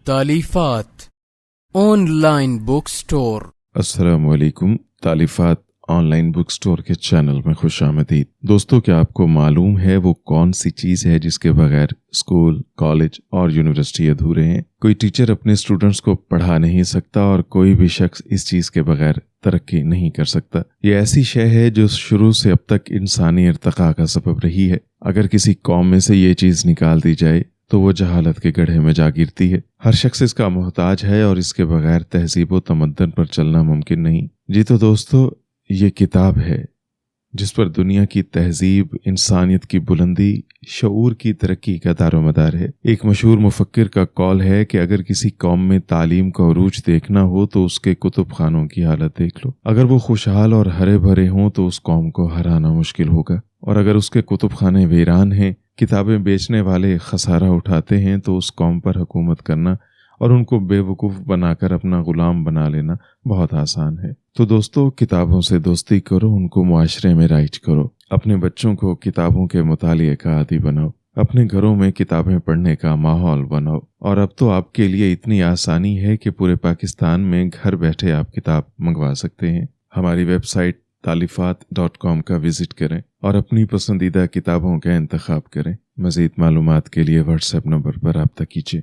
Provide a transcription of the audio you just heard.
तालीफात online book store. अस्सलाम वालेकुम। तालीफात online book store के चैनल में खुश आमदीद। दोस्तों, क्या आपको मालूम है वो कौन सी चीज़ है जिसके बगैर स्कूल, कॉलेज और यूनिवर्सिटी अधूरे हैं? कोई टीचर अपने स्टूडेंट्स को पढ़ा नहीं सकता और कोई भी शख्स इस चीज़ के बगैर तरक्की नहीं कर सकता। ये ऐसी शय है जो शुरू से अब तक इंसानी इर्तिका का सबब रही है। अगर किसी कौम में से ये चीज़ निकाल दी जाए तो वो जहालत के गड्ढे में जा गिरती है। हर शख्स इसका मोहताज है और इसके बगैर तहजीब व तमद्दन पर चलना मुमकिन नहीं। जी तो दोस्तों, ये किताब है जिस पर दुनिया की तहजीब, इंसानियत की बुलंदी, शऊर की तरक्की का दारोमदार है। एक मशहूर मुफक्किर का कौल है कि अगर किसी कौम में तालीम का उरूज देखना हो तो उसके कुतुब खानों की हालत देख लो। अगर वो खुशहाल और हरे भरे हों तो उस कौम को हराना मुश्किल होगा, और अगर उसके कुतुब खाने वीरान हैं, किताबें बेचने वाले खसारा उठाते हैं, तो उस कौम पर हुकूमत करना और उनको बेवकूफ़ बनाकर अपना गुलाम बना लेना बहुत आसान है। तो दोस्तों, किताबों से दोस्ती करो, उनको मुआशरे में राइज करो, अपने बच्चों को किताबों के मुतालिए का आदी बनाओ, अपने घरों में किताबें पढ़ने का माहौल बनाओ। और अब तो आपके लिए इतनी आसानी है कि पूरे पाकिस्तान में घर बैठे आप किताब मंगवा सकते हैं। हमारी वेबसाइट तालीफात.com का विजिट करें और अपनी पसंदीदा किताबों का इंतखाब करें। मज़ीद मालूमात के लिए व्हाट्सएप नंबर पर राब्ता कीजिए।